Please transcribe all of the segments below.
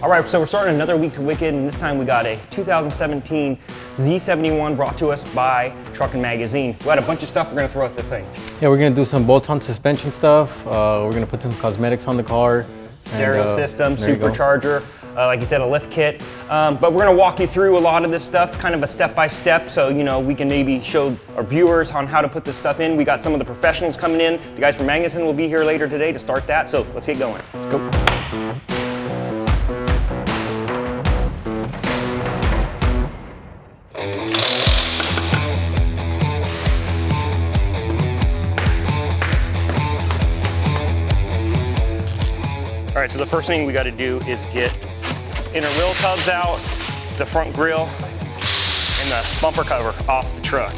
All right, so we're starting another week to Wicked, and this time we got a 2017 Z71 brought to us by Truckin magazine. We got a bunch of stuff we're gonna throw at the thing. Yeah, we're gonna do some bolt-on suspension stuff. We're gonna put some cosmetics on the car. Stereo system, supercharger, like you said, a lift kit. But we're gonna walk you through a lot of this stuff, kind of a step-by-step, so you know we can maybe show our viewers on how to put this stuff in. We got some of the professionals coming in. The guys from Magnuson will be here later today to start that, so let's get going. Go. All right, so the first thing we got to do is get inner wheel tubs out, the front grille, and the bumper cover off the truck.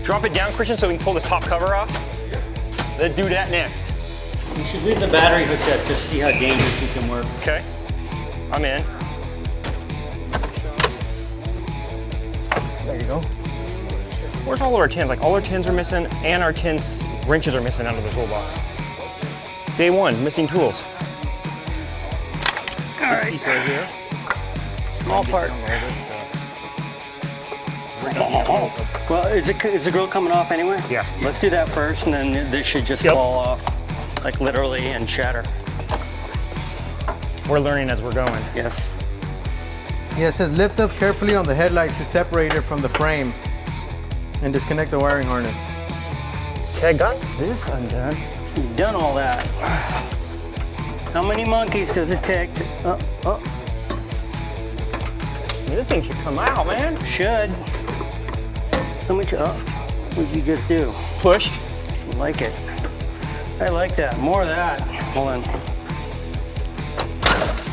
Drop it down, Christian, so we can pull this top cover off. Let's do that next. You should leave the battery hooked up to see how dangerous you can work. Okay, I'm in. There you go. Where's all of our tins? Like all our tins are missing and our tins wrenches are missing out of the toolbox. Day one, missing tools. All right. Piece right here. Small part. Well, is the grill coming off anyway? Yeah. Let's do that first, and then this should just fall off, like literally, and shatter. We're learning as we're going. Yes. Yeah, it says lift up carefully on the headlight to separate it from the frame and disconnect the wiring harness. Okay, I got this undone. You've done all that. How many monkeys does it take to, This thing should come out, man. Should. So much, what did you just do? Pushed. I like it. I like that, more of that. Hold on.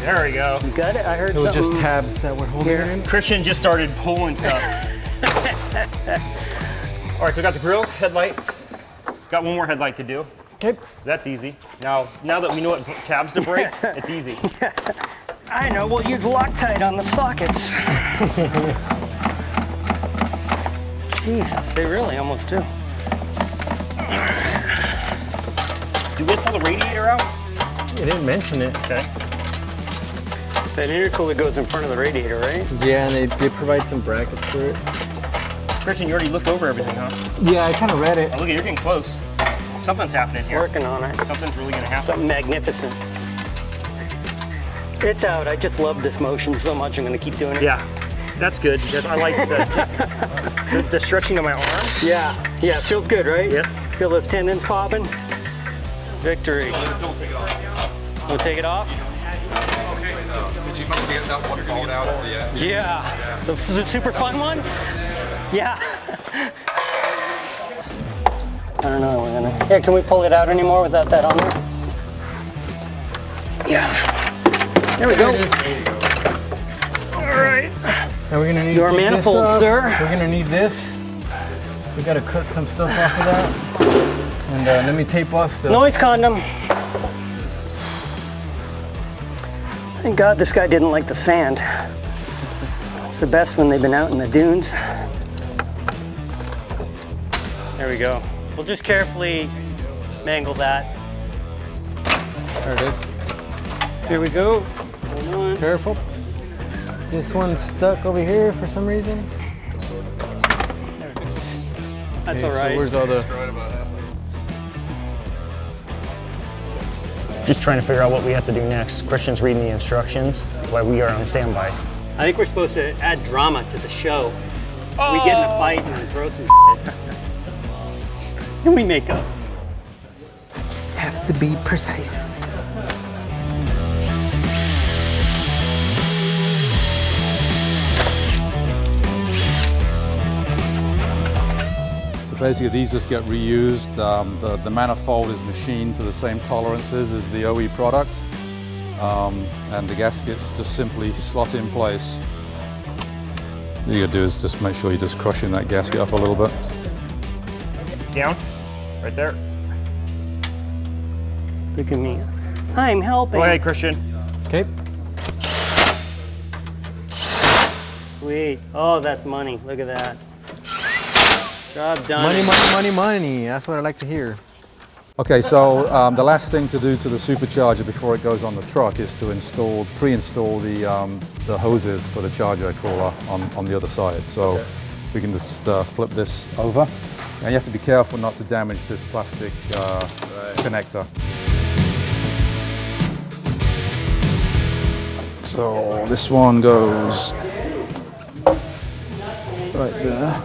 There we go. You got it? I heard It was something. just tabs that were holding it in. Christian just started pulling stuff. All right, so we got the grill, headlights. Got one more headlight to do. Okay. That's easy. Now that we know what tabs to break, it's easy. I know, we'll use Loctite on the sockets. Jesus, they really almost do. Did we pull the radiator out? It didn't mention it. Okay. That intercooler goes in front of the radiator, right? Yeah, and they provide some brackets for it. Christian, you already looked over everything, huh? Yeah, I kind of read it. Oh, look, you're getting close. Something's happening here. Working on it. Something's really gonna happen. Something magnificent. It's out. I just love this motion so much. I'm gonna keep doing it. Yeah, that's good because I like the stretching of my arm. Yeah, it feels good, right? Yes. Feel those tendons popping? Victory. Don't take it off. We'll take it off? Okay. Did you get that one balled out at the end? Yeah. This is a super fun one? Yeah. I don't know. We're gonna. Yeah, can we pull it out anymore without that on there? Yeah. There we go. All right. Now we're gonna need Your to take manifold, this off. sir. We're gonna need this. We gotta cut some stuff off of that. And let me tape off the... Noise condom. Thank God this guy didn't like the sand. It's the best when they've been out in the dunes. There we go. We'll just carefully mangle that. There it is. Here we go. Hold on. Careful. This one's stuck over here for some reason. There it goes. That's Okay, all right. So where's all the... Just trying to figure out what we have to do next. Christian's reading the instructions while we are on standby. I think we're supposed to add drama to the show. We get in a fight and throw some shit. And we make up. Have to be precise. So basically these just get reused. The manifold is machined to the same tolerances as the OE product. And the gaskets just simply slot in place. All you gotta do is just make sure you're just crushing that gasket up a little bit. Down, right there. Look at me. I'm helping. Go ahead, Christian. Okay. Sweet. Oh, that's money. Look at that. Job done. Money, money, money, money. That's what I like to hear. Okay, so the last thing to do to the supercharger before it goes on the truck is to pre-install the hoses for the charger cooler on the other side. So we can just flip this over, and you have to be careful not to damage this plastic connector. So this one goes right there.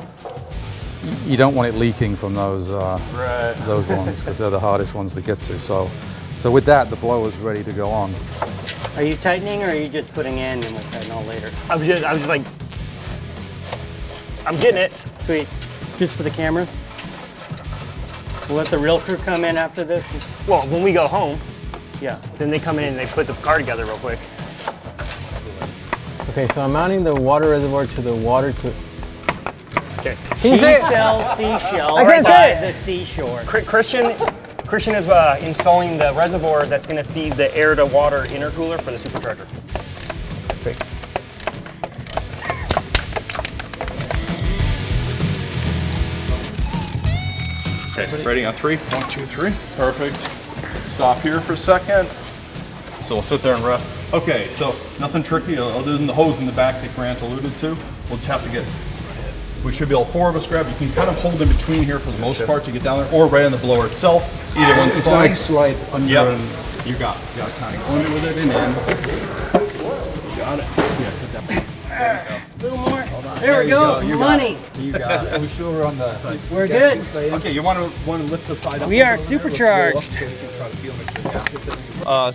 You don't want it leaking from those ones because they're the hardest ones to get to. So with that, the blower's ready to go on. Are you tightening or are you just putting in and we'll tighten all later? I was just like, I'm getting it. Sweet. Just for the cameras. We'll let the real crew come in after this. Well, when we go home, Yeah. then they come in and they put the car together real quick. Okay, so I'm mounting the water reservoir to the water to. Okay. Can you say it? Sells seashells I can't say by it. the seashore. Christian is installing the reservoir that's going to feed the air to water intercooler for the supercharger. Great. Okay, ready on 3? 1, 2, 3. Perfect. Let's stop here for a second. So we'll sit there and rest. Okay, so nothing tricky other than the hose in the back that Grant alluded to. We'll just have to get, we should be able, 4 of us grab. You can kind of hold in between here for the most part to get down there, or right on the blower itself. Either one's It's fine. like slide under. Yep. And You got to kind of go under with it and in. You got it. Yeah, put that. There you go. A little more. There we go. You got Money. it. You got it. Are we sure we're on the? We're good. Okay, you want to lift the side up? We a are little bit? supercharged.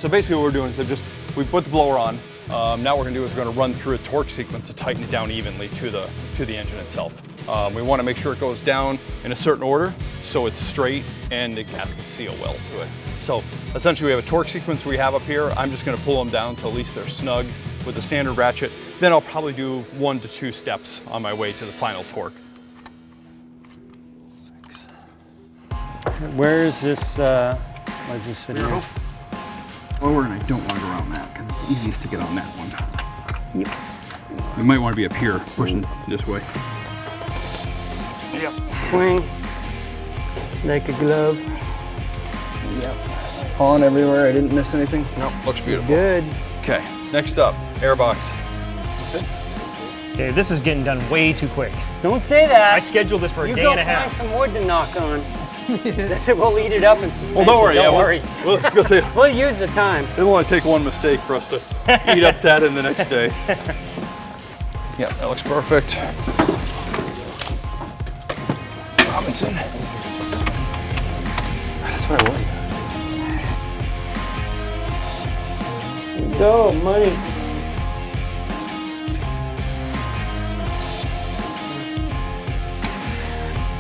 So basically what we're doing is we put the blower on. Now what we're going to do is we're going to run through a torque sequence to tighten it down evenly to the engine itself. We want to make sure it goes down in a certain order so it's straight and the gaskets seal well to it. So essentially we have a torque sequence we have up here. I'm just going to pull them down till at least they're snug with the standard ratchet. Then I'll probably do 1 to 2 steps on my way to the final torque. Where is this? What is this sitting here? Lower, and I don't want to go around that because it's easiest to get on that one. Yep. You might want to be up here, pushing this way. Yep. Swing. Like a glove. Yep. On everywhere. I didn't miss anything. Nope. Looks beautiful. Good. Okay. Next up, airbox. Okay, this is getting done way too quick. Don't say that. I scheduled this for a You day go and a find half. some wood to knock on. That's it. We'll eat it up in suspension. Well, don't worry. Don't worry. Well, let's go say We'll use the time. it'll only take one mistake for us to eat up that in the next day. Yeah, that looks perfect. Robinson. That's what I want. Go, money.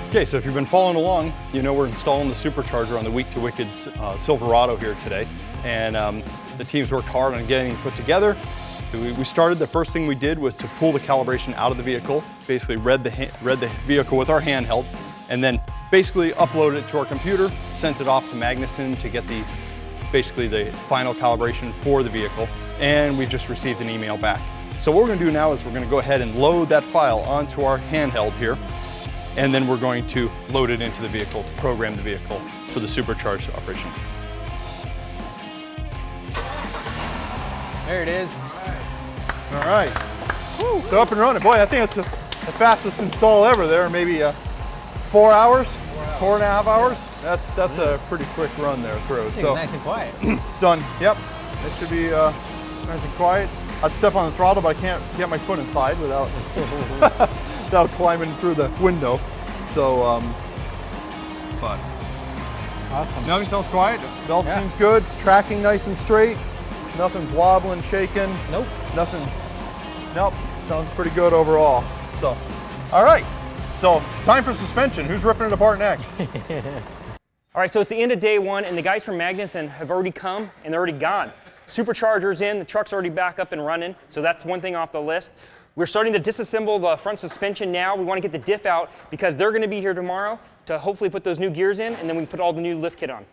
Okay, so if you've been following along, you know we're installing the supercharger on the Week to Wicked Silverado here today. And the team's worked hard on getting it put together. We started, the first thing we did was to pull the calibration out of the vehicle, basically read the vehicle with our handheld, and then basically uploaded it to our computer, sent it off to Magnuson to get basically the final calibration for the vehicle, and we've just received an email back. So what we're gonna do now is we're gonna go ahead and load that file onto our handheld here, and then we're going to load it into the vehicle to program the vehicle for the supercharged operation. There it is. All right, so up and running. Boy, I think it's the fastest install ever there, maybe 4 hours, 4.5 hours. That's a pretty quick run there through. So nice and quiet. It's done, yep. It should be nice and quiet. I'd step on the throttle, but I can't get my foot inside without without climbing through the window. So, but Awesome. nothing sounds quiet. Belt seems good. It's tracking nice and straight. Nothing's wobbling, shaking. Nope. Nothing. Nope. Sounds pretty good overall. So, all right. So, time for suspension. Who's ripping it apart next? All right, so it's the end of day one, and the guys from Magnuson have already come, and they're already gone. Supercharger's in, the truck's already back up and running, so that's one thing off the list. We're starting to disassemble the front suspension now. We want to get the diff out because they're going to be here tomorrow to hopefully put those new gears in, and then we can put all the new lift kit on.